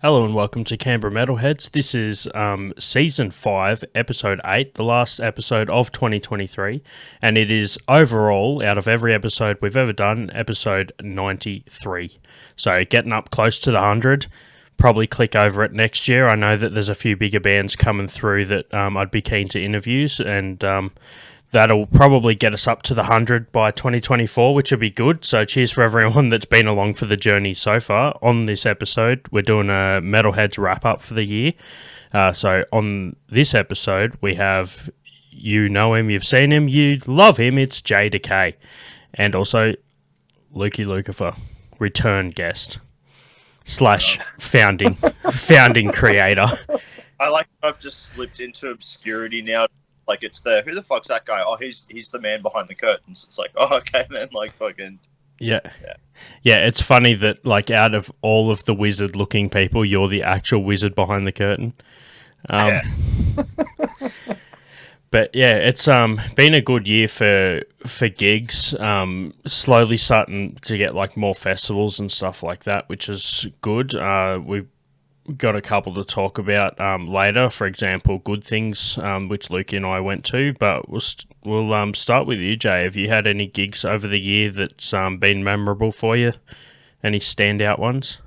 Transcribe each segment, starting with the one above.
Hello and welcome to Canberra Metalheads. This is Season 5, Episode 8, the last episode of 2023, and it is overall, out of every episode we've ever done, episode 93. So getting up close to the 100, probably click over it next year. I know that there's a few bigger bands coming through that I'd be keen to interviews, and that'll probably get us up to the 100 by 2024, which would be good. So cheers for everyone that's been along for the journey so far. On this episode, we're doing a Metalheads wrap-up for the year. So on this episode, we have, you know him, you've seen him, you love him, it's JDecay. And also Lukey Lucifer, return guest / founding creator. I like I've just slipped into obscurity now. Like, it's who the fuck's that guy? Oh, he's the man behind the curtains. It's like, oh, okay, then, like, fucking... Yeah, it's funny that, like, out of all of the wizard-looking people, you're the actual wizard behind the curtain. Yeah. But, yeah, it's been a good year for gigs. Slowly starting to get, like, more festivals and stuff like that, which is good. We've got a couple to talk about later. For example, Good Things, which Luke and I went to. But we'll start with you, Jay. Have you had any gigs over the year that's been memorable for you? Any standout ones?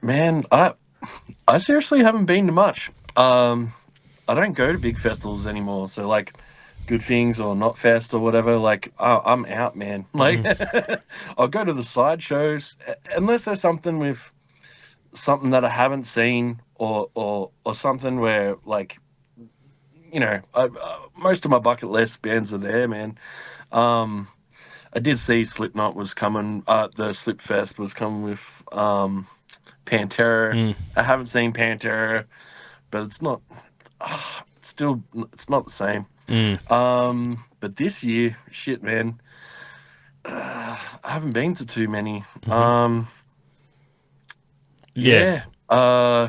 Man, I seriously haven't been to much. I don't go to big festivals anymore. So, like, Good Things or Not Fest or whatever, like, I'm out, man. Like, I'll go to the side shows unless there's something that I haven't seen or something where, like, you know, most of my bucket list bands are there, man. I did see Slipknot was coming. The Slipfest was coming with Pantera. I haven't seen Pantera, but it's not. It's not the same. But this year, shit, man, I haven't been to too many. Yeah. That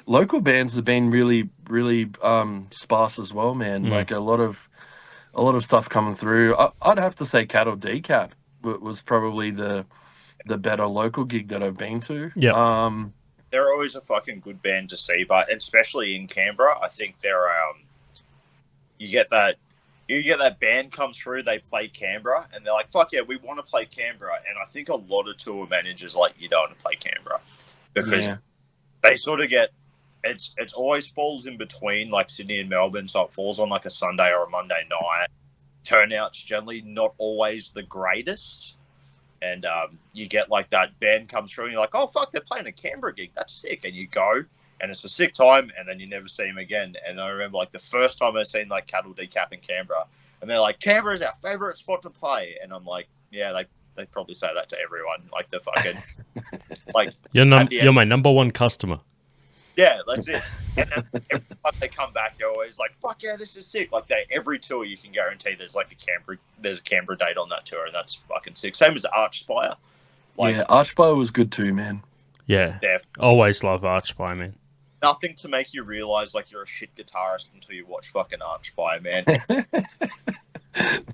local bands have been really, really sparse as well, man. Like a lot of stuff coming through. I'd have to say JDecay was probably the better local gig that I've been to. Yeah. They're always a fucking good band to see, but especially in Canberra, I think they're you get that band comes through, they play Canberra, and they're like, fuck yeah, we want to play Canberra. And I think a lot of tour managers like, you don't want to play Canberra because they sort of get, it's always falls in between like Sydney and Melbourne, so it falls on like a Sunday or a Monday night. Turnout's generally not always the greatest, and you get like that band comes through and you're like, oh fuck, they're playing a Canberra gig, that's sick, and you go and it's a sick time, and then you never see them again. And I remember, like, the first time I seen, like, JDecay in Canberra, and they're like, Canberra's our favourite spot to play. And I'm like, yeah, they probably say that to everyone. Like, the fucking, like... You're my number one customer. Yeah, that's it. And then every time they come back, they're always like, fuck yeah, this is sick. Like, every tour you can guarantee there's a Canberra date on that tour, and that's fucking sick. Same as Archspire. Like, yeah, Archspire was good too, man. Yeah, definitely. Always love Archspire, man. Nothing to make you realise, like, you're a shit guitarist until you watch fucking Archspire, man.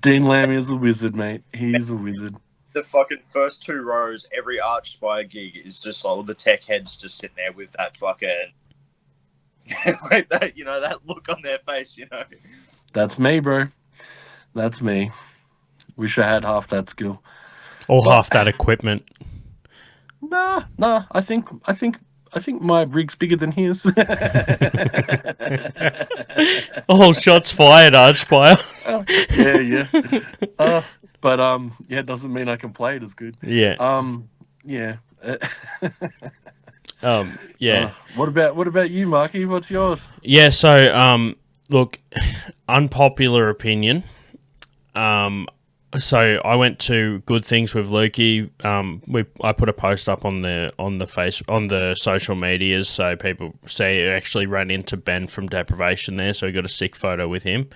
Dean Lammy is a wizard, mate. He's a wizard. The fucking first 2 rows, every Archspire gig is just like all the tech heads just sitting there with that fucking... like that, you know, that look on their face, you know. That's me, bro. That's me. Wish I had half that skill. Or half that equipment. Nah. I think my rig's bigger than his. Oh, shots fired, Archspire. Yeah. But it doesn't mean I can play it as good. Yeah. Yeah. Yeah. What about you, Marky? What's yours? Yeah. So, look, unpopular opinion. So I went to Good Things with Lukey. I put a post up on the social medias, so people say I actually ran into Ben from Deprivation there, so we got a sick photo with him.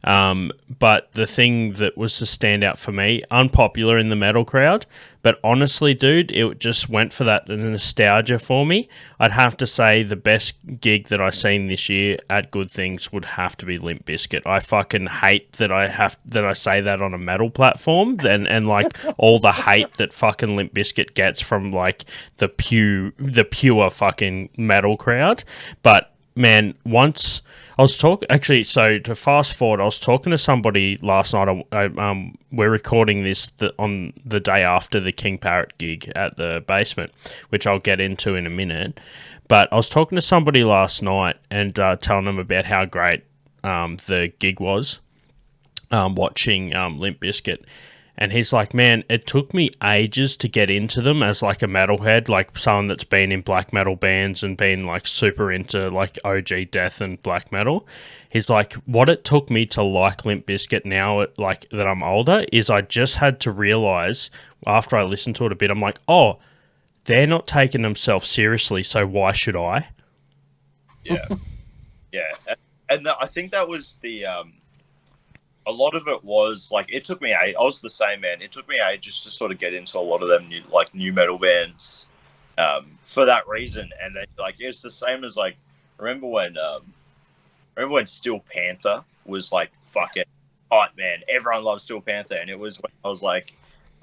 But the thing that was the standout for me, unpopular in the metal crowd, But honestly, dude, it just went for that nostalgia for me. I'd have to say the best gig that I seen this year at Good Things would have to be Limp Bizkit. I fucking hate that I say that on a metal platform, and like all the hate that fucking Limp Bizkit gets from like the pure fucking metal crowd. But man, once I was talking, actually, so to fast forward, I was talking to somebody last night. We're recording this on the day after the King Parrot gig at the basement, which I'll get into in a minute. But I was talking to somebody last night and telling them about how great the gig was, watching Limp Bizkit. And he's like, man, it took me ages to get into them as like a metalhead, like someone that's been in black metal bands and been like super into like OG death and black metal. He's like, what it took me to like Limp Bizkit now, like that I'm older, is I just had to realize after I listened to it a bit, I'm like, oh, they're not taking themselves seriously, so why should I? Yeah, yeah, and I think that was the. A lot of it was like it took me. I was the same, man. It took me ages to sort of get into a lot of them new metal bands, for that reason. And then like it's the same as like remember when Steel Panther was like fucking hot, man. Everyone loves Steel Panther, and it was when I was like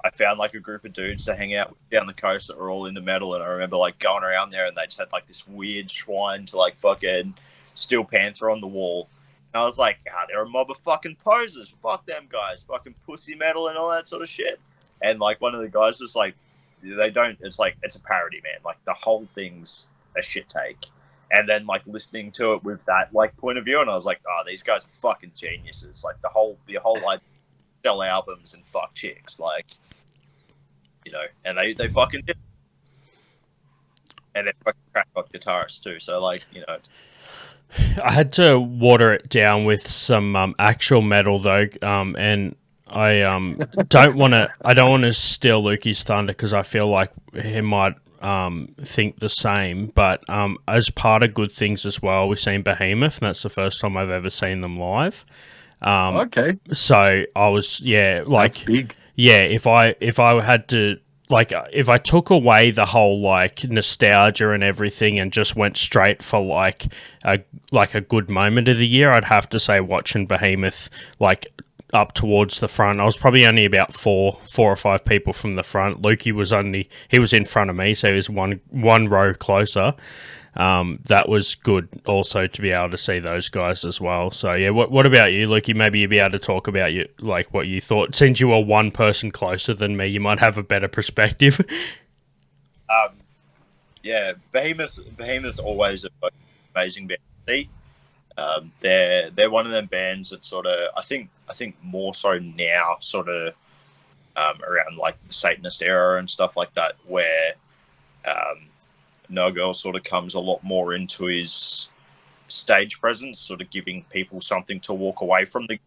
I found like a group of dudes to hang out with down the coast that were all into metal, and I remember like going around there and they just had like this weird shrine to like fucking Steel Panther on the wall. And I was like, they're a mob of fucking posers. Fuck them guys. Fucking pussy metal and all that sort of shit. And like one of the guys was like, they don't, it's like, it's a parody, man. Like the whole thing's a shit take. And then like listening to it with that like point of view, and I was like, oh, these guys are fucking geniuses. Like the whole like sell albums and fuck chicks. Like, you know, and they fucking did. And they're fucking crackpot guitarists too. So like, you know, I had to water it down with some actual metal though, and I don't want to steal Lukey's thunder because I feel like he might think the same. But as part of Good Things as well, we've seen Behemoth, and that's the first time I've ever seen them live. Okay, So I was that's big. Yeah, if I had to. Like, if I took away the whole, like, nostalgia and everything and just went straight for, like a good moment of the year, I'd have to say watching Behemoth, like, up towards the front. I was probably only about four or five people from the front. Lukey was he was in front of me, so he was one row closer. That was good also to be able to see those guys as well. So yeah, what about you, Lukey? Maybe you'd be able to talk about what you thought. Since you were one person closer than me, you might have a better perspective. Yeah, Behemoth always an amazing band to see. They're one of them bands that sort of I think more so now sort of around like the Satanist era and stuff like that, where No Girl sort of comes a lot more into his stage presence, sort of giving people something to walk away from. Like,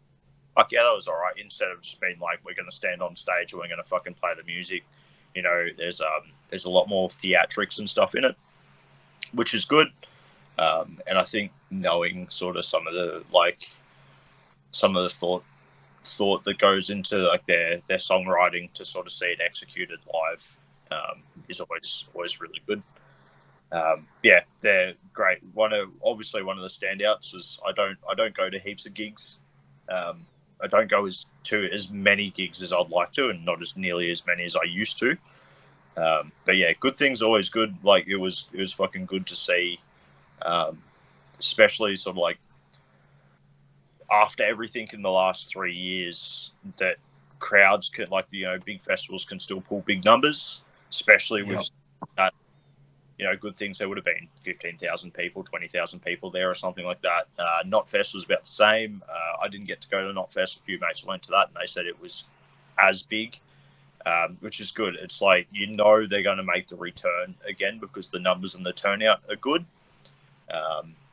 yeah, that was all right. Instead of just being like, we're going to stand on stage and we're going to fucking play the music, you know, there's a lot more theatrics and stuff in it, which is good. And I think knowing sort of some of the thought that goes into like their songwriting to sort of see it executed live is always really good. Yeah, they're great. Obviously one of the standouts is I don't go to heaps of gigs. I don't go to as many gigs as I'd like to, and not as nearly as many as I used to. But yeah, Good Things always good. Like it was fucking good to see, especially sort of like after everything in the last 3 years that crowds can, like, you know, big festivals can still pull big numbers, especially with that. You know, Good Things, there would have been 15,000 people, 20,000 people there or something like that. Not Fest was about the same. I didn't get to go to Not Fest. A few mates went to that and they said it was as big, which is good. It's like, you know, they're going to make the return again because the numbers and the turnout are good.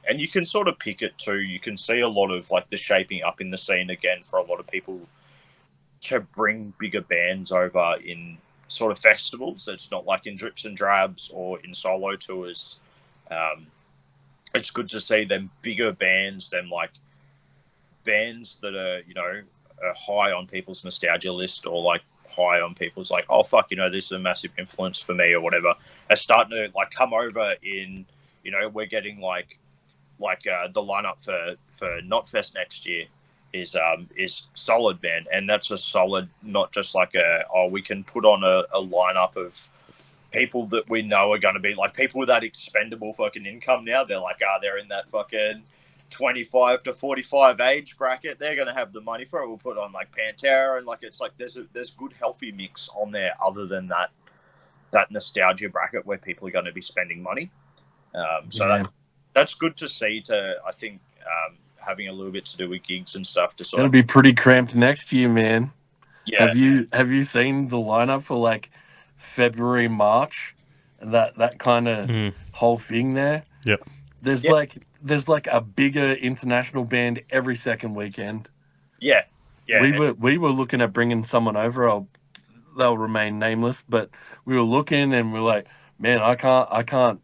And you can sort of pick it too. You can see a lot of like the shaping up in the scene again for a lot of people to bring bigger bands over in sort of festivals. It's not like in drips and drabs or in solo tours. It's good to see them bigger bands, them like bands that are, you know, are high on people's nostalgia list or like high on people's like, oh fuck, you know, this is a massive influence for me or whatever, are starting to like come over in, you know, we're getting like the lineup for Knotfest next year is solid, man, and that's a solid, not just like we can put on a lineup of people that we know are going to be like people with that expendable fucking income now. They're like, they're in that fucking 25 to 45 age bracket. They're going to have the money for it. We'll put on like Pantera, and like it's like there's good healthy mix on there other than that nostalgia bracket where people are going to be spending money. That's good to see. I think having a little bit to do with gigs and stuff. It'll be pretty cramped next year, man. Yeah. Have you seen the lineup for like February, March? That kind of whole thing there. Yep. There's like a bigger international band every second weekend. Yeah. Yeah. We were looking at bringing someone over. They'll remain nameless, but we were looking and we're like, man, I can't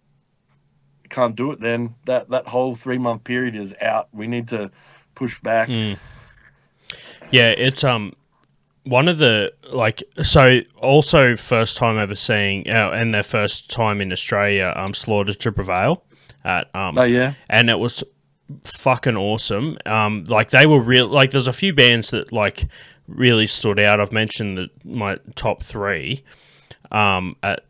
do it then. That whole 3-month period is out. We need to push back. Yeah, it's one of the so also first time ever seeing and their first time in Australia, Slaughter to Prevail at and it was fucking awesome. Like they were real, like there's a few bands that like really stood out. I've mentioned my top 3 at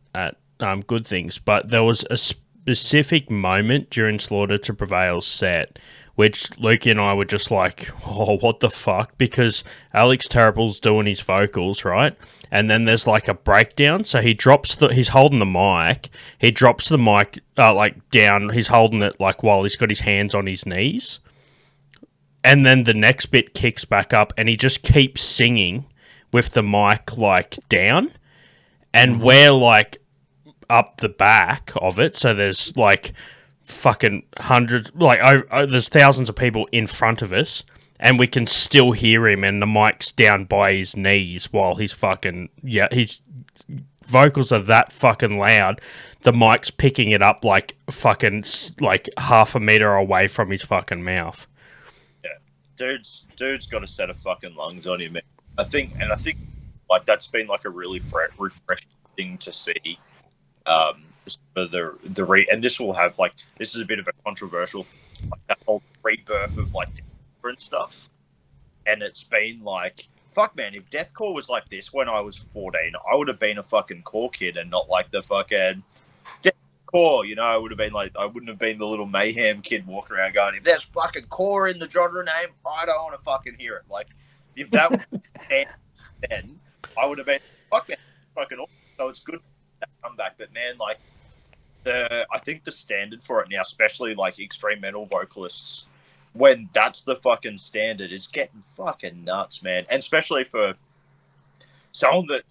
Good Things, but there was a specific moment during Slaughter to Prevail's set which Lukey and I were just like, oh, what the fuck? Because Alex Terrible's doing his vocals, right? And then there's like a breakdown. So he drops he's holding the mic. He drops the mic like down. He's holding it like while he's got his hands on his knees. And then the next bit kicks back up and he just keeps singing with the mic like down. And we're like up the back of it. So there's like fucking hundreds, like there's thousands of people in front of us, and we can still hear him, and the mic's down by his knees while he's fucking his vocals are that fucking loud. The mic's picking it up like fucking like half a meter away from his fucking mouth. Yeah, dude's got a set of fucking lungs on him. I think like that's been like a really refreshing thing to see. For and this will have like, this is a bit of a controversial thing, like that whole rebirth of like different stuff, and it's been like, fuck man, if deathcore was like this when I was 14, I would have been a fucking core kid and not like the fucking deathcore, you know. I would have been like, I wouldn't have been the little mayhem kid walking around going, if there's fucking core in the genre name, I don't want to fucking hear it. Like if that was then I would have been, fuck man, fucking awesome. So it's good that comeback, but man, like I think the standard for it now, especially like extreme metal vocalists, when that's the fucking standard, is getting fucking nuts, man. And especially for someone that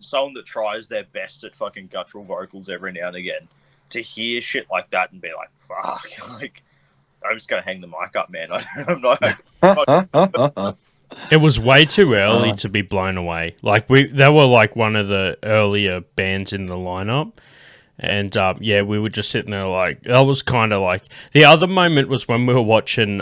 tries their best at fucking guttural vocals every now and again, to hear shit like that and be like, fuck, like I'm just gonna hang the mic up, man. I'm not. It was way too early to be blown away. Like they were like one of the earlier bands in the lineup. And, we were just sitting there like, that was kind of like, the other moment was when we were watching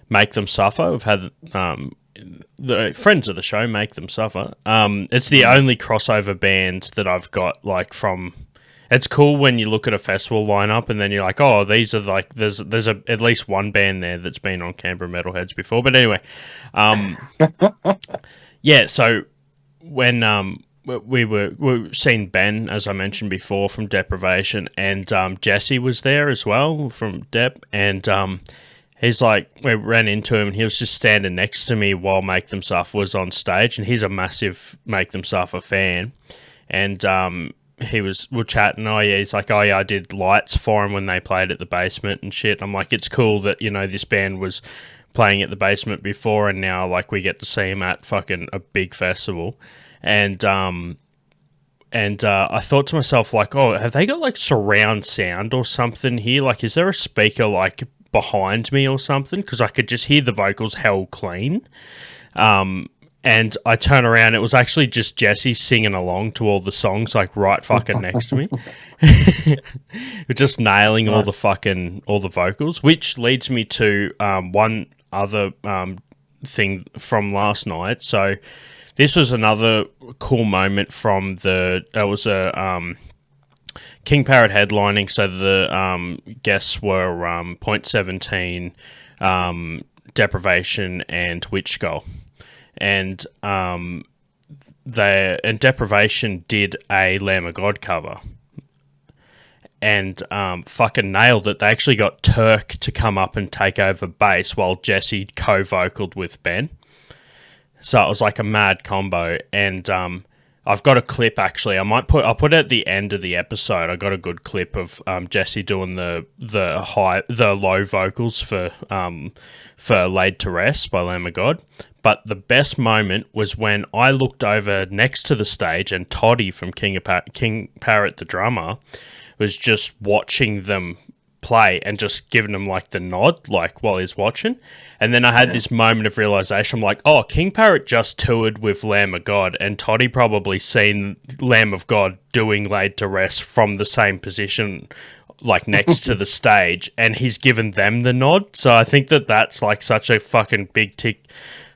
Make Them Suffer. We've had the friends of the show, Make Them Suffer. It's the only crossover band that I've got, like, from... It's cool when you look at a festival lineup and then you're like, oh, these are like, there's at least one band there that's been on Canberra Metalheads before. But anyway, so when... We were seeing Ben, as I mentioned before, from Deprivation, and Jesse was there as well from Dep, and he's like, we ran into him, and he was just standing next to me while Make Them Suffer was on stage, and he's a massive Make Them Suffer fan, and we're chatting, he's like, I did lights for him when they played at the Basement and shit. I'm like, it's cool that, you know, this band was playing at the Basement before, and now, like, we get to see him at fucking a big festival. And I thought to myself, like, oh, have they got, like, surround sound or something here? Like, is there a speaker, like, behind me or something? Because I could just hear the vocals held clean. And I turn around, it was actually just Jesse singing along to all the songs, like, right fucking next to me. Just nailing all the vocals, which leads me to one other thing from last night. So... this was another cool moment from the. It was a King Parrot headlining, so the guests were Point 17, Deprivation, and Witch Skull, and Deprivation did a Lamb of God cover. And fucking nailed it. They actually got Turk to come up and take over bass while Jesse co-vocaled with Ben. So it was like a mad combo. And I've got a clip actually. I'll put it at the end of the episode. I got a good clip of Jesse doing the low vocals for "Laid to Rest" by Lamb of God. But the best moment was when I looked over next to the stage and Toddy from King Parrot, the drummer, was just watching them play and just giving them like the nod, like while he's watching. And then I had this moment of realization. I'm like, oh, King Parrot just toured with Lamb of God, and Toddy probably seen Lamb of God doing Laid to Rest from the same position, like next to the stage, and he's given them the nod. So I think that's like such a fucking big tick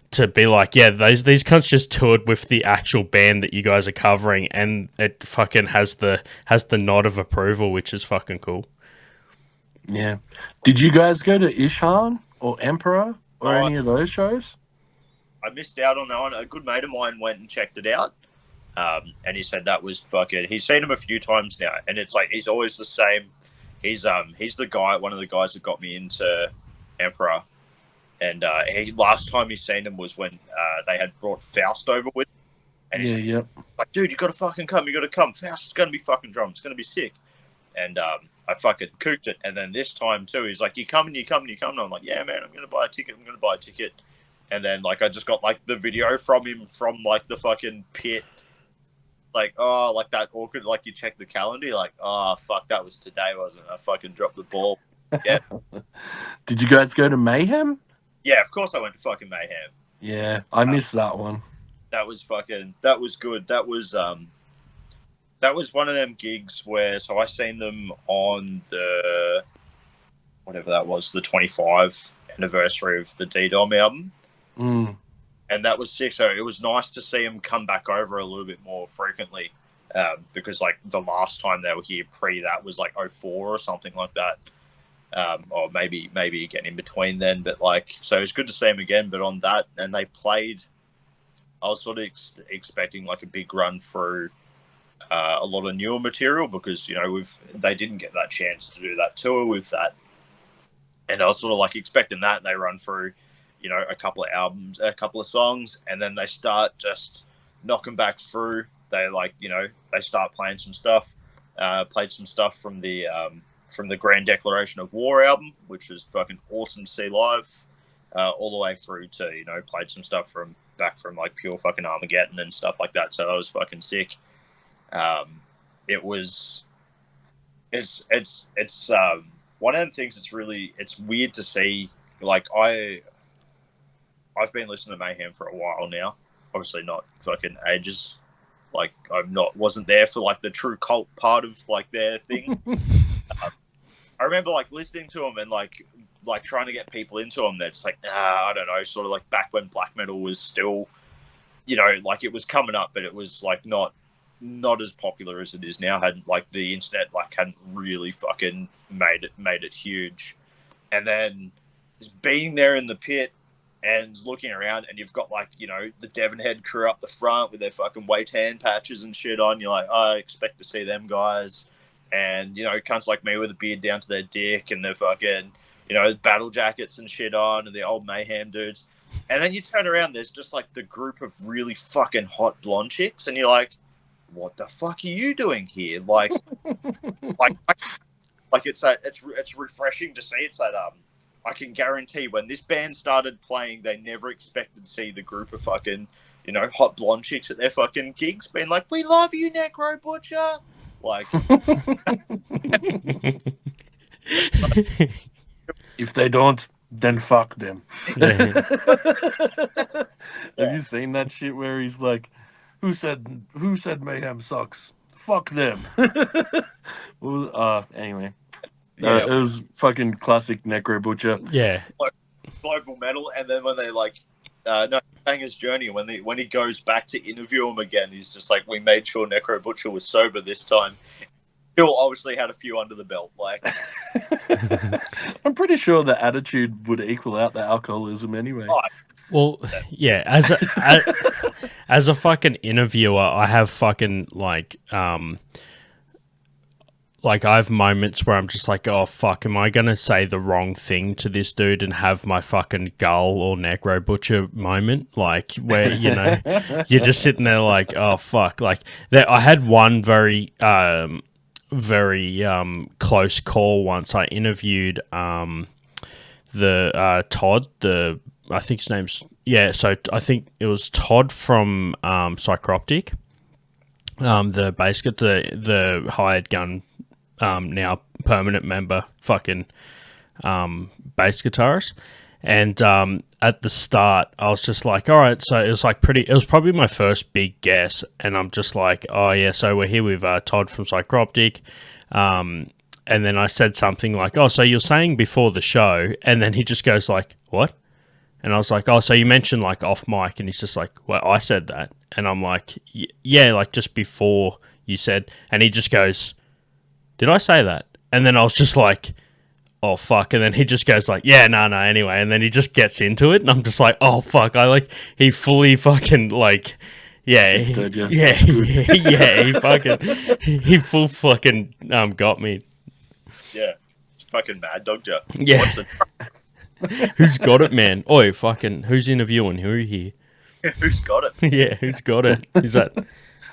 to be like, yeah, these cunts just toured with the actual band that you guys are covering, and it fucking has the nod of approval, which is fucking cool. Yeah. Did you guys go to Ishan or Emperor or any of those shows? I missed out on that one. A good mate of mine went and checked it out, and he said that was fucking. He's seen him a few times now, and it's like he's always the same. He's the guy, one of the guys that got me into Emperor. And last time he seen him was when they had brought Faust over with him. And he's like, dude, you got to fucking come. You got to come. Faust is going to be fucking drunk. It's going to be sick. And I fucking cooked it. And then this time, too, he's like, you coming? And I'm like, yeah, man, I'm going to buy a ticket. And then, like, I just got, like, the video from him from, like, the fucking pit. Like, oh, like that awkward, like, you check the calendar. You're like, oh, fuck, that was today, wasn't it? I fucking dropped the ball. Yeah. Did you guys go to Mayhem? Yeah, of course I went to fucking Mayhem. Yeah, I missed that one. That was good. That was one of them gigs where, so I seen them on the, whatever that was, the 25 anniversary of the D-Dom album. Mm. And that was sick. So it was nice to see them come back over a little bit more frequently, because like the last time they were here pre that was like 04 or something like that. Or maybe again in between then, but like, so it's good to see them again. But on that, and they played, I was sort of expecting like a big run through a lot of newer material, because, you know, they didn't get that chance to do that tour with that, and I was sort of like expecting that, and they run through, you know, a couple of albums, a couple of songs, and then they start just knocking back through. They like, you know, they start playing some stuff, played some stuff from the Grand Declaration of War album, which was fucking awesome to see live, all the way through to, you know, played some stuff from like pure fucking Armageddon and stuff like that. So that was fucking sick. It's one of them things it's weird to see. Like I've been listening to Mayhem for a while now, obviously not fucking ages. Like wasn't there for like the true cult part of like their thing. I remember like listening to them and like trying to get people into them. That's like, I don't know, sort of like back when black metal was still, you know, like it was coming up, but it was like not as popular as it is now. Hadn't like the internet like hadn't really fucking made it huge. And then just being there in the pit and looking around, and you've got like, you know, the Devonhead crew up the front with their fucking weight hand patches and shit on. You're like, I expect to see them guys. And, you know, cunts like me with a beard down to their dick and their fucking, you know, battle jackets and shit on, and the old Mayhem dudes. And then you turn around, there's just like the group of really fucking hot blonde chicks, and you're like, what the fuck are you doing here? Like, it's refreshing to see. It's that I can guarantee when this band started playing, they never expected to see the group of fucking, you know, hot blonde chicks at their fucking gigs being like, we love you, Necro Butcher. Like, if they don't, then fuck them. Yeah. Have you seen that shit where he's like, who said Mayhem sucks? Fuck them. Anyway. Yeah. It was fucking classic Necro Butcher. Yeah. Global metal, and then when they like, no, Banger's journey. When he goes back to interview him again, he's just like, we made sure Necro Butcher was sober this time. Still obviously had a few under the belt. Like, I'm pretty sure the attitude would equal out the alcoholism anyway. Oh, Well, yeah, as a fucking interviewer, I have fucking like I have moments where I'm just like, oh fuck, am I gonna say the wrong thing to this dude and have my fucking gull or necro butcher moment, like where you're just sitting there like, oh fuck, like I had one very close call once. I interviewed the Todd, I think his name's so I think it was Todd from Psychroptic, the bass guitar, the hired gun, now permanent member, fucking bass guitarist. And at the start, I was just like, all right, so it was probably my first big guess, and I'm just like, oh yeah, so we're here with Todd from Psychroptic. And then I said something like, oh, so you're saying before the show, and then he just goes like, what? And I was like, oh, so you mentioned like off mic, and he's just like, well, I said that. And I'm like, yeah, like just before you said, and he just goes, did I say that? And then I was just like, oh fuck. And then he just goes like, yeah, no, anyway. And then he just gets into it, and I'm just like, oh fuck. He fully fucking like, yeah, he full fucking got me. Yeah, fucking mad dog job. Yeah. Who's got it, man? Oi, fucking, who's interviewing? Who here? Who's got it? Yeah, who's got it? Is that?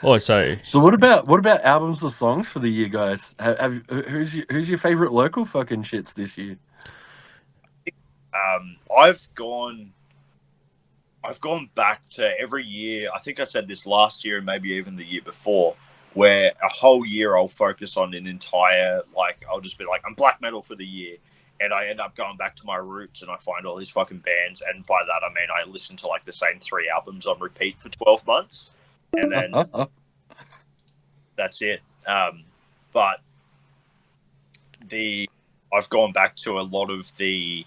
Oh, so what about albums or songs for the year, guys? Who's your favorite local fucking shits this year? I've gone back to every year. I think I said this last year and maybe even the year before, where a whole year I'll focus on an entire, like, I'll just be like, I'm black metal for the year. And I end up going back to my roots, and I find all these fucking bands. And by that, I mean, I listen to like the same 3 albums on repeat for 12 months. And then that's it. But I've gone back to a lot of the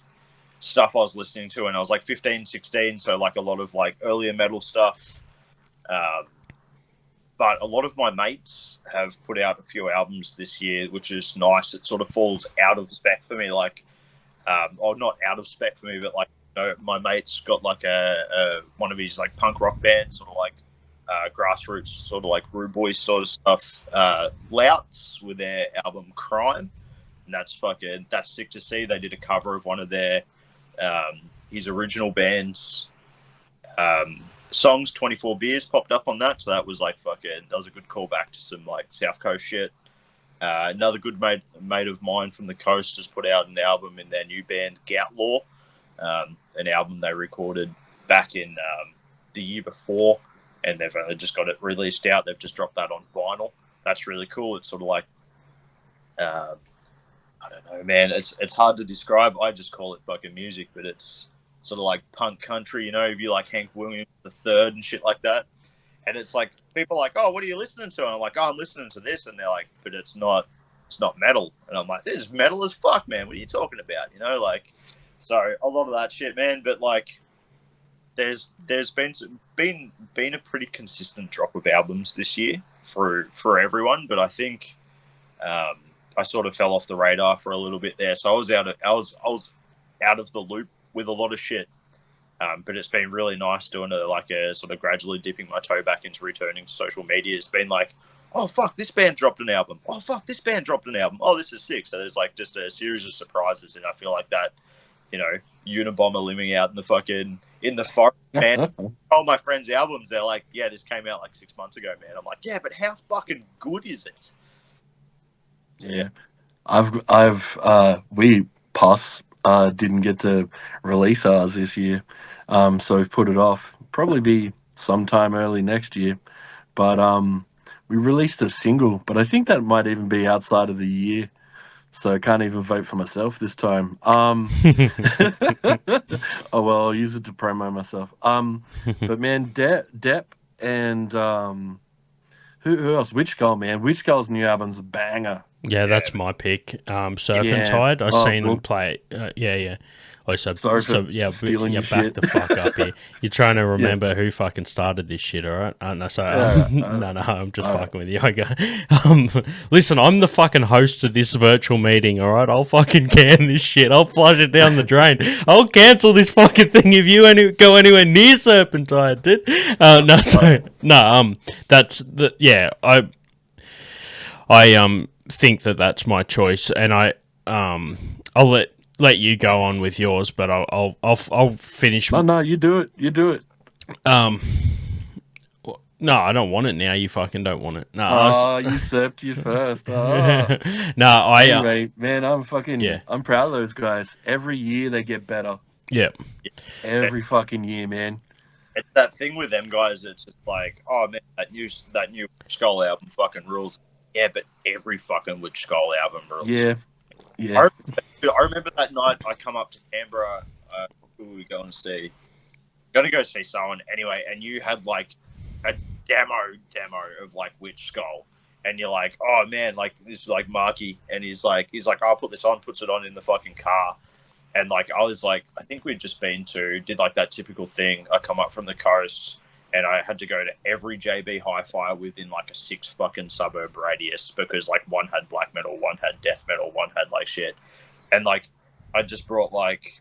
stuff I was listening to, and I was like 15, 16. So like a lot of like earlier metal stuff. But a lot of my mates have put out a few albums this year, which is nice. It sort of falls out of spec for me, like, or not out of spec for me, but like, my mate's got like a one of his like punk rock bands, sort of like grassroots, sort of like rude boy sort of stuff. Louts with their album Crime, and that's sick to see. They did a cover of one of their his original band's songs. 24 Beers popped up on that, so that was like that was a good callback to some like South Coast shit. Another good mate of mine from the coast has put out an album in their new band Goutlaw, an album they recorded back in the year before, and they've only just got it released out. They've just dropped that on vinyl. That's really cool. It's sort of like I don't know, man. It's hard to describe. I just call it fucking music, but it's sort of like punk country, if you like Hank Williams III and shit like that. And it's like, people are like, oh, what are you listening to? And I'm like, oh, I'm listening to this. And they're like, but it's not metal. And I'm like, this is metal as fuck, man. What are you talking about? Like, so a lot of that shit, man. But like, there's been a pretty consistent drop of albums this year for everyone. But I think I sort of fell off the radar for a little bit there. So I was out of the loop with a lot of shit, but it's been really nice doing a sort of gradually dipping my toe back into returning to social media. It's been like, oh fuck, this band dropped an album. Oh fuck, this band dropped an album. Oh, this is sick. So there's like just a series of surprises, and I feel like that, Unabomber living out in the forest, man. All my friends' albums, they're like, yeah, this came out like 6 months ago, man. I'm like, yeah, but how fucking good is it? Yeah, didn't get to release ours this year, so we've put it off. Probably be sometime early next year, but we released a single, but I think that might even be outside of the year, so I can't even vote for myself this time. Oh well, I'll use it to promo myself. But man, Depp and who else? Witch Girl, man. Witch Girl's new album's a banger. Yeah, that's my pick. Serpentide. I seen him play. Yeah. Oh, Sorry for stealing your back shit. the fuck up here. You're trying to remember who fucking started this shit, all right? No, sorry. No, I'm just fucking with you. Okay. Listen, I'm the fucking host of this virtual meeting, all right? I'll fucking can this shit. I'll flush it down the drain. I'll cancel this fucking thing if you go anywhere near Serpentide, dude. That's the I think that's my choice, and I'll let you go on with yours, but I'll finish. No, you do it. You do it. No, I don't want it now. You fucking don't want it. No, you usurped you first. Oh. No, anyway, man, I'm proud of those guys. Every year they get better. Yeah. Every fucking year, man. It's that thing with them guys. It's just like, oh man, that new Skull album fucking rules. Yeah, but every fucking Witch Skull album rules. Yeah. I remember that night I come up to Canberra. Who were we going to see? Going to go see someone anyway, and you had like a demo of like Witch Skull, and you're like, oh man, like this is like Marky, and he's like, I'll put this on, puts it on in the fucking car, and like I was like, I think we'd just did like that typical thing. I come up from the coast, and I had to go to every JB Hi-Fi within like a 6 fucking suburb radius because like one had black metal, one had death metal, one had like shit. And like I just brought like,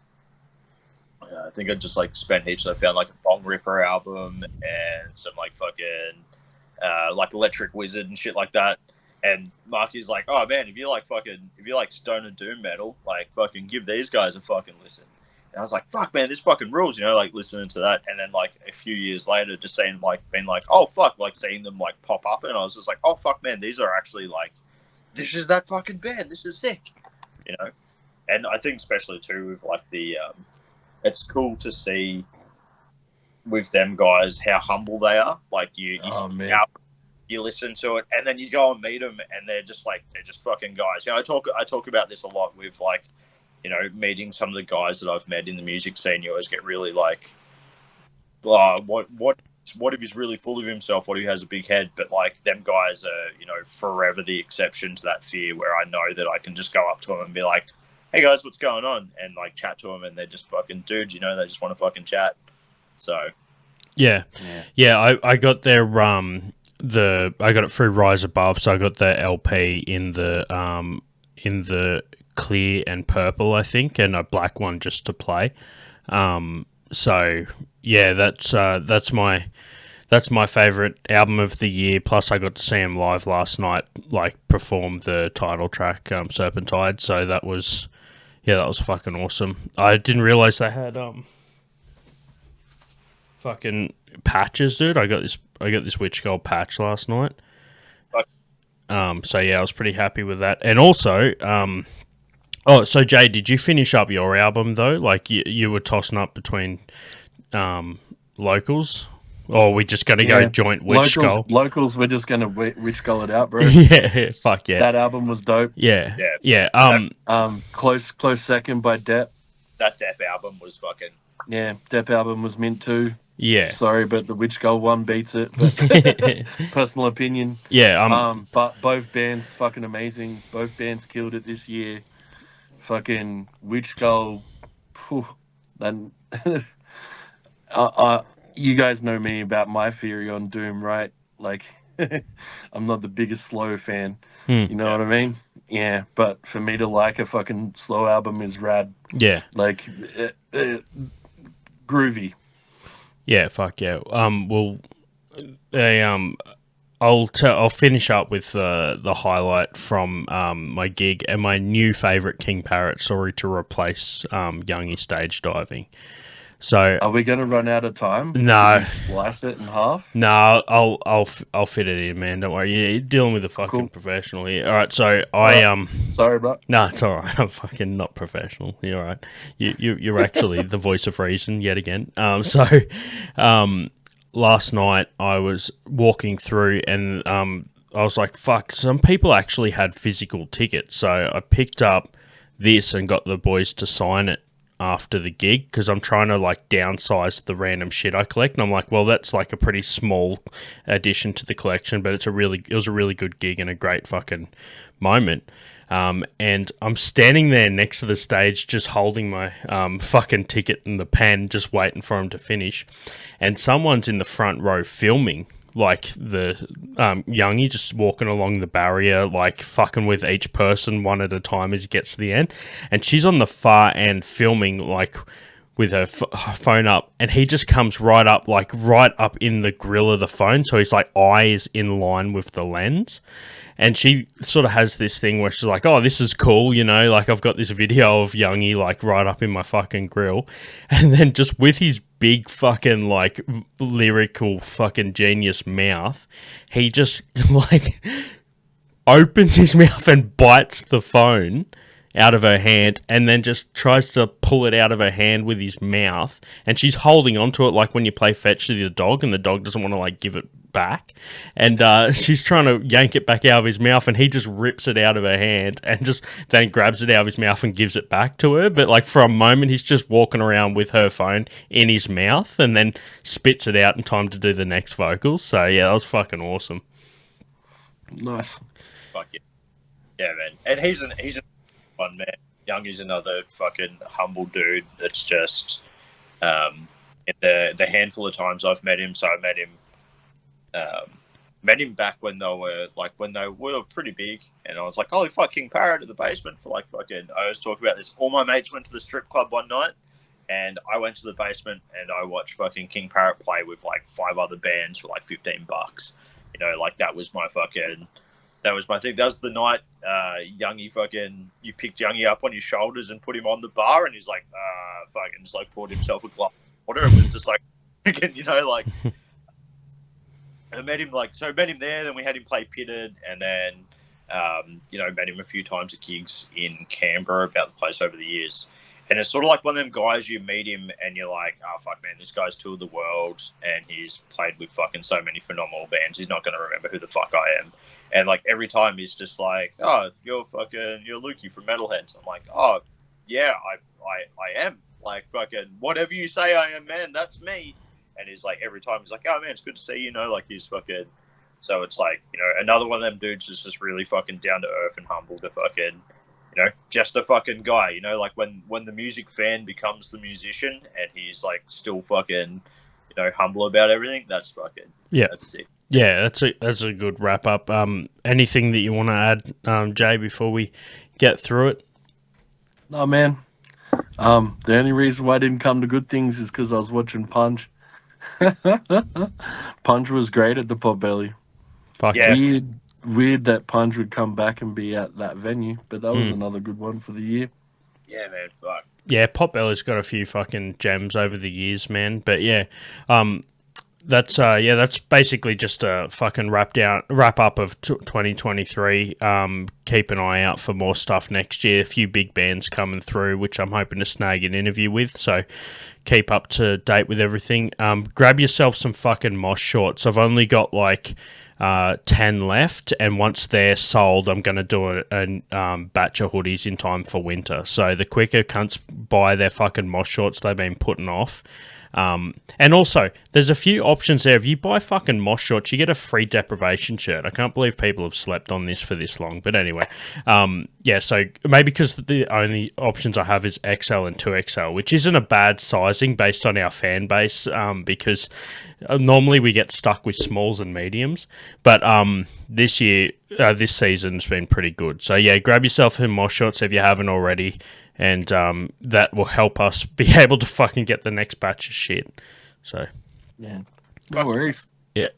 I think I just like spent heaps. I found like a Bong Ripper album and some like fucking like Electric Wizard and shit like that. And Marky's like, oh man, if you like stoner doom metal, like fucking give these guys a fucking listen. And I was like, fuck, man, this fucking rules, like listening to that. And then like a few years later, just being like, oh fuck, like seeing them like pop up. And I was just like, oh fuck, man, these are actually like, this is that fucking band. This is sick, And I think especially too with like the, it's cool to see with them guys how humble they are. Like you listen to it and then you go and meet them and they're just fucking guys. I talk about this a lot with like, meeting some of the guys that I've met in the music scene. You always get really like, what if he's really full of himself? What if he has a big head? But like them guys are, forever the exception to that fear where I know that I can just go up to them and be like, hey guys, what's going on? And like chat to them and they're just fucking dudes, they just want to fucking chat. So. Yeah. I got their, I got it through Rise Above. So I got the LP in the clear and purple, I think, and a black one just to play. So yeah, that's my favorite album of the year. Plus, I got to see him live last night, like perform the title track, Serpentide. So that was fucking awesome. I didn't realize they had fucking patches, dude. I got this Witch Skull patch last night. So yeah, I was pretty happy with that, and also so Jay, did you finish up your album though? Like you were tossing up between locals, or are we just going to go joint Witch Skull? Locals, we're just going to Witch Skull it out, bro. Yeah, fuck yeah. That album was dope. Yeah. Close second by Depp. That Depp album was fucking. Yeah, Depp album was mint too. Yeah. Sorry, but the Witch Skull one beats it. But personal opinion. Yeah. But both bands fucking amazing. Both bands killed it this year. Fucking Witch Skull. Then you guys know me about my theory on Doom, right? Like, I'm not the biggest slow fan. You know what I mean? Yeah, but for me to like a fucking slow album is rad. Yeah. Like, groovy. Yeah, fuck yeah. I'll finish up with the highlight from my gig and my new favourite King Parrot. Sorry to replace Youngie Stage Diving. So are we going to run out of time? No. Slice it in half? No, I'll fit it in, man. Don't worry. You're dealing with a fucking professional here. All right, so sorry, bro. No, it's all right. I'm fucking not professional. You're all right. You're actually the voice of reason yet again. Last night I was walking through and I was like, fuck, some people actually had physical tickets. So I picked up this and got the boys to sign it after the gig because I'm trying to like downsize the random shit I collect. And I'm like, well, that's like a pretty small addition to the collection, but it was a really good gig and a great fucking moment. And I'm standing there next to the stage, just holding my fucking ticket and the pen, just waiting for him to finish. And someone's in the front row filming, like the youngie, just walking along the barrier, like fucking with each person one at a time as he gets to the end. And she's on the far end filming, like with her phone up, and he just comes right up in the grill of the phone. So he's like eyes in line with the lens. And she sort of has this thing where she's like, oh, this is cool, you know, like I've got this video of Youngie like right up in my fucking grill. And then just with his big fucking like lyrical fucking genius mouth, he just like opens his mouth and bites the phone out of her hand and then just tries to pull it out of her hand with his mouth. And she's holding onto it like when you play fetch to the dog and the dog doesn't want to like give it back, and she's trying to yank it back out of his mouth, and he just rips it out of her hand and just then grabs it out of his mouth and gives it back to her. But like for a moment he's just walking around with her phone in his mouth and then spits it out in time to do the next vocals. So yeah, that was fucking awesome. Nice. Fuck yeah, man. And he's a fun man. Youngie's another fucking humble dude that's just in the handful of times I've met him. So I met him back when they were pretty big, and I was like, holy fucking Parrot at the basement for like fucking, I always talk about this. All my mates went to the strip club one night, and I went to the basement and I watched fucking King Parrot play with like 5 other bands for like $15. You know, like that was my thing. That was the night you picked Youngie up on your shoulders and put him on the bar, and he's like, fucking just like poured himself a glass of water. It was just like, you know, like, I met him there, then we had him play Pitted, and then, met him a few times at gigs in Canberra about the place over the years. And it's sort of like one of them guys, you meet him and you're like, oh, fuck, man, this guy's toured the world and he's played with fucking so many phenomenal bands. He's not going to remember who the fuck I am. And, like, every time he's just like, oh, you're Lukey from Metalheads. I'm like, oh, yeah, I am. Like, fucking, whatever you say I am, man, that's me. And he's like, every time he's like, oh, man, it's good to see you, know, like, he's fucking... So it's like, you know, another one of them dudes is just really fucking down to earth and humble to fucking, you know, just a fucking guy, you know, like when the music fan becomes the musician and he's like still fucking, you know, humble about everything, that's fucking, yeah, that's sick. Yeah, that's a good wrap up. Anything that you want to add, Jay, before we get through it? No, man. The only reason why I didn't come to good things is because I was watching Punch. Punch was great at the Potbelly. Fuck yeah. Weird that Punch would come back and be at that venue, but that was another good one for the year. Yeah, man, fuck. Yeah, Potbelly's got a few fucking gems over the years, man. But yeah, that's basically just a fucking wrap up of 2023. Keep an eye out for more stuff next year. A few big bands coming through, which I'm hoping to snag an interview with. So keep up to date with everything. Grab yourself some fucking mosh shorts. I've only got like 10 left, and once they're sold, I'm going to do a batch of hoodies in time for winter. So the quicker cunts buy their fucking mosh shorts they've been putting off. And also, there's a few options there. If you buy fucking mosh shorts, you get a free deprivation shirt. I can't believe people have slept on this for this long. But anyway, yeah, so maybe because the only options I have is XL and 2XL, which isn't a bad sizing based on our fan base, because normally we get stuck with smalls and mediums. But this season's been pretty good. So yeah, grab yourself some mosh shorts if you haven't already. And that will help us be able to fucking get the next batch of shit. So, yeah, no worries. Yeah.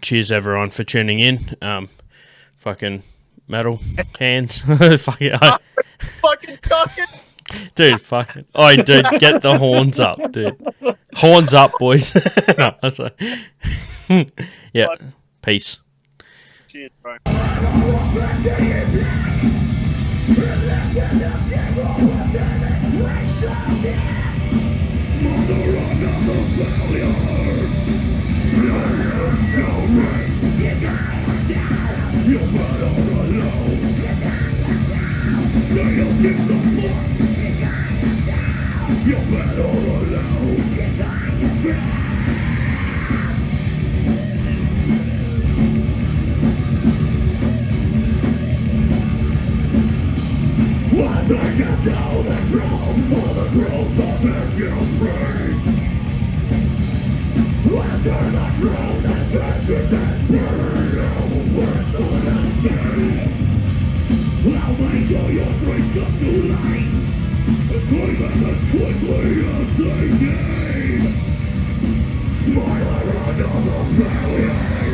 Cheers, everyone, for tuning in. Fucking metal hands. Fucking Talking. Dude, fucking. Oh, dude, get the horns up, dude. Horns up, boys. No, that's right. Yeah. Peace. Cheers, bro. You're Smile around on the valley.